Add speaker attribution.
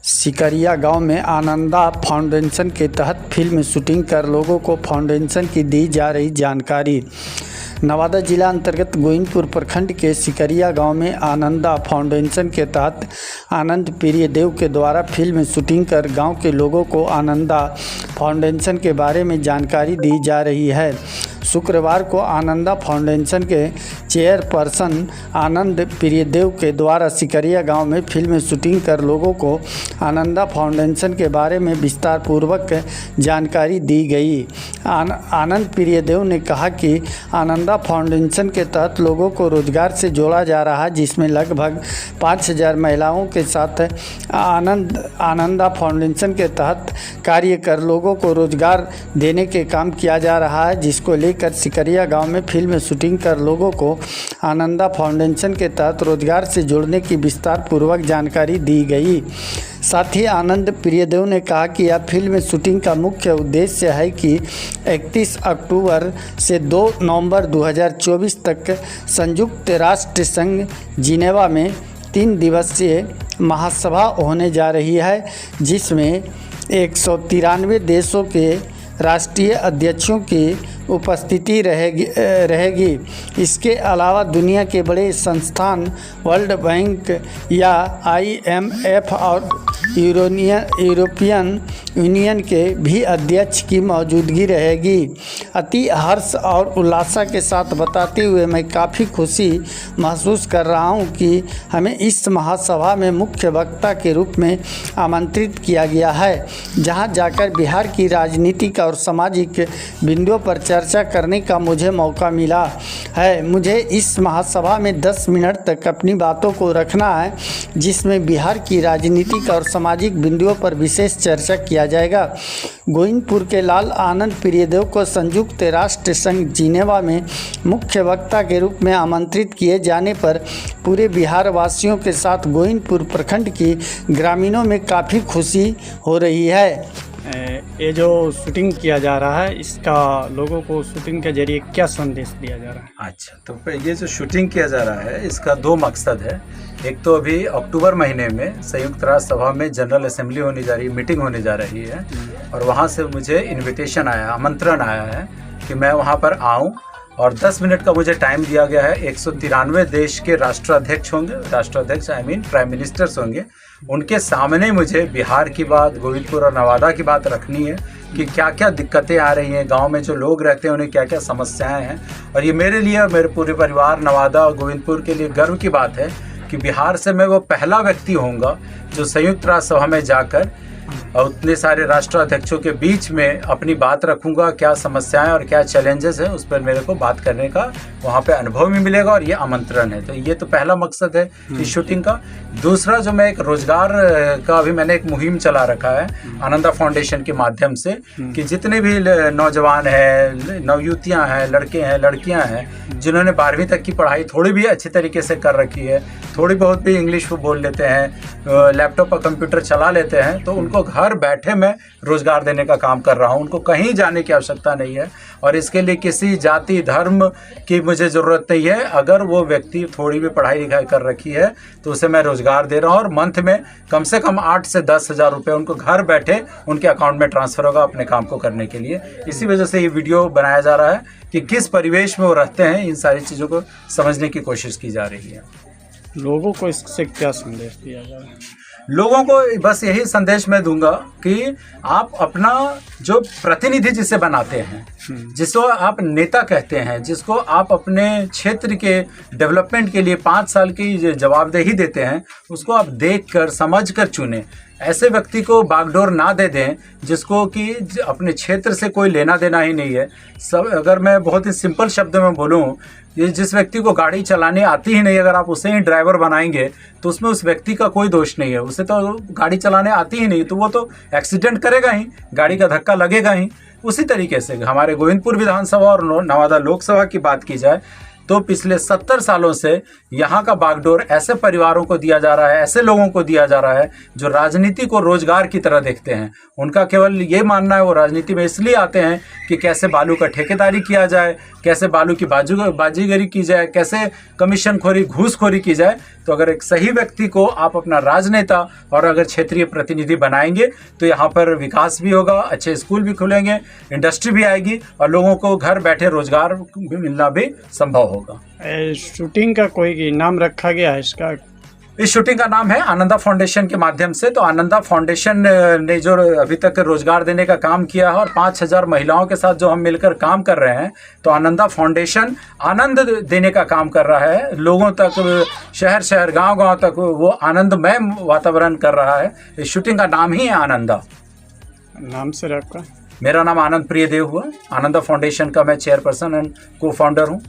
Speaker 1: सिकरिया गांव में आनंदा फाउंडेशन के तहत फिल्म शूटिंग कर लोगों को फाउंडेशन की दी जा रही जानकारी। नवादा जिला अंतर्गत गोविंदपुर प्रखंड के सिकरिया गांव में आनंदा फाउंडेशन के तहत आनंद प्रियदेव के द्वारा फिल्म शूटिंग कर गांव के लोगों को आनंदा फाउंडेशन के बारे में जानकारी दी जा रही है। शुक्रवार को आनंदा फाउंडेशन के चेयरपर्सन आनंद प्रियदेव के द्वारा सिकरिया गांव में फिल्म शूटिंग कर लोगों को आनंदा फाउंडेशन के बारे में विस्तार पूर्वक जानकारी दी गई। आनंद प्रियदेव ने कहा कि आनंदा फाउंडेशन के तहत लोगों को रोजगार से जोड़ा जा रहा है, जिसमें लगभग 5000 महिलाओं के साथ आनंदा फाउंडेशन के तहत कार्य कर लोगों को रोजगार देने के काम किया जा रहा है, जिसको लेकर सिकरिया गांव में फिल्म शूटिंग कर लोगों को आनंदा फाउंडेशन के तहत रोजगार से जोड़ने की विस्तार पूर्वक जानकारी दी गई। साथ ही आनंद प्रियदेव ने कहा कि यह फिल्म शूटिंग का मुख्य उद्देश्य है कि 31 अक्टूबर से 2 नवंबर 2024 तक संयुक्त राष्ट्र संघ जिनेवा में 3 दिवसीय महासभा होने जा रही है, जिसमें 193 देशों के राष्ट्रीय अध्यक्षों की उपस्थिति रहेगी। इसके अलावा दुनिया के बड़े संस्थान वर्ल्ड बैंक या IMF और यूरोपियन यूनियन के भी अध्यक्ष की मौजूदगी रहेगी। अति हर्ष और उल्लास के साथ बताते हुए मैं काफ़ी खुशी महसूस कर रहा हूं कि हमें इस महासभा में मुख्य वक्ता के रूप में आमंत्रित किया गया है, जहां जाकर बिहार की राजनीतिक और सामाजिक बिंदुओं पर चर्चा करने का मुझे मौका मिला है। मुझे इस महासभा में 10 मिनट तक अपनी बातों को रखना है, जिसमें बिहार की राजनीतिक और सामाजिक बिंदुओं पर विशेष चर्चा किया जाएगा। गोविंदपुर के लाल आनंद प्रियदेव को संयुक्त राष्ट्र संघ जिनेवा में मुख्य वक्ता के रूप में आमंत्रित किए जाने पर पूरे बिहार वासियों के साथ गोविंदपुर प्रखंड की ग्रामीणों में काफ़ी खुशी हो रही है।
Speaker 2: ये जो शूटिंग किया जा रहा है, इसका लोगों को शूटिंग के जरिए क्या संदेश दिया जा रहा है?
Speaker 3: अच्छा, तो ये जो शूटिंग किया जा रहा है, इसका 2 मकसद है। एक तो अभी अक्टूबर महीने में संयुक्त राष्ट्र सभा में जनरल असेंबली होने जा रही है, मीटिंग होने जा रही है, और वहाँ से मुझे इन्विटेशन आया, आमंत्रण आया है कि मैं वहाँ पर आऊँ, और 10 मिनट का मुझे टाइम दिया गया है। 193 देश के राष्ट्राध्यक्ष होंगे, राष्ट्राध्यक्ष प्राइम मिनिस्टर्स होंगे, उनके सामने मुझे बिहार की बात, गोविंदपुर और नवादा की बात रखनी है कि क्या क्या दिक्कतें आ रही हैं, गांव में जो लोग रहते हैं उन्हें क्या क्या समस्याएं हैं। और ये मेरे लिए और मेरे पूरे परिवार नवादा और गोविंदपुर के लिए गर्व की बात है कि बिहार से मैं वो पहला व्यक्ति होऊंगा जो संयुक्त राष्ट्र सभा में जाकर और उतने सारे राष्ट्राध्यक्षों के बीच में अपनी बात रखूंगा। क्या समस्याएं और क्या चैलेंजेस हैं, उस पर मेरे को बात करने का वहाँ पे अनुभव भी मिलेगा, और ये आमंत्रण है। तो ये तो पहला मकसद है इस शूटिंग का। दूसरा, जो मैं एक रोजगार का अभी मैंने एक मुहिम चला रखा है आनंदा फाउंडेशन के माध्यम से, कि जितने भी नौजवान हैं, नवयुवतियाँ हैं, लड़के हैं, लड़कियाँ हैं, जिन्होंने 12वीं तक की पढ़ाई थोड़ी भी अच्छी तरीके से कर रखी है, थोड़ी बहुत भी इंग्लिश वो बोल लेते हैं, लैपटॉप और कंप्यूटर चला लेते हैं, तो उनको घर बैठे मैं रोजगार देने का काम कर रहा हूं। उनको कहीं जाने की आवश्यकता नहीं है, और इसके लिए किसी जाति धर्म की मुझे ज़रूरत नहीं है। अगर वो व्यक्ति थोड़ी भी पढ़ाई लिखाई कर रखी है तो उसे मैं रोजगार दे रहा हूं, और मंथ में कम से कम 8 से 10 हज़ार रुपये उनको घर बैठे उनके अकाउंट में ट्रांसफ़र होगा अपने काम को करने के लिए। इसी वजह से ये वीडियो बनाया जा रहा है कि किस परिवेश में वो रहते हैं, इन सारी चीज़ों को समझने की कोशिश की जा रही है।
Speaker 2: लोगों को इससे क्या संदेश दिया जा रहा है?
Speaker 3: लोगों को बस यही संदेश मैं दूंगा कि आप अपना जो प्रतिनिधि जिसे बनाते हैं, जिसको आप नेता कहते हैं, जिसको आप अपने क्षेत्र के डेवलपमेंट के लिए 5 साल की जवाबदेही देते हैं, उसको आप देखकर समझकर चुनें। ऐसे व्यक्ति को बागडोर ना दे दें जिसको कि अपने क्षेत्र से कोई लेना देना ही नहीं है। सब, अगर मैं बहुत ही सिंपल शब्द में बोलूं, ये जिस व्यक्ति को गाड़ी चलाने आती ही नहीं, अगर आप उसे ही ड्राइवर बनाएंगे तो उसमें उस व्यक्ति का कोई दोष नहीं है। उसे तो गाड़ी चलाने आती ही नहीं, तो वो तो एक्सीडेंट करेगा ही, गाड़ी का धक्का लगेगा ही। उसी तरीके से हमारे गोविंदपुर विधानसभा और नवादा लोकसभा की बात की जाए तो पिछले 70 सालों से यहाँ का बागडोर ऐसे परिवारों को दिया जा रहा है, ऐसे लोगों को दिया जा रहा है जो राजनीति को रोजगार की तरह देखते हैं। उनका केवल ये मानना है, वो राजनीति में इसलिए आते हैं कि कैसे बालू का ठेकेदारी किया जाए, कैसे बालू की बाजीगरी की जाए, कैसे कमीशन खोरी घूसखोरी की जाए। तो अगर एक सही व्यक्ति को आप अपना राजनेता और अगर क्षेत्रीय प्रतिनिधि बनाएंगे तो यहाँ पर विकास भी होगा, अच्छे स्कूल भी खुलेंगे, इंडस्ट्री भी आएगी और लोगों को घर बैठे रोजगार भी मिलना भी संभव होगा।
Speaker 2: शूटिंग का कोई नाम रखा गया है इसका?
Speaker 3: इस शूटिंग का नाम है आनंदा फाउंडेशन के माध्यम से। तो आनंदा फाउंडेशन ने जो अभी तक रोजगार देने का काम किया है और 5000 महिलाओं के साथ जो हम मिलकर काम कर रहे हैं, तो आनंदा फाउंडेशन आनंद देने का काम कर रहा है लोगों तक, शहर शहर गांव गांव तक वो आनंदमय वातावरण कर रहा है। इस शूटिंग का नाम ही है आनंदा।
Speaker 2: नाम सर आपका?
Speaker 3: मेरा नाम आनंद प्रियदेव हुआ। आनंदा फाउंडेशन का मैं चेयरपर्सन एंड को फाउंडर हूँ।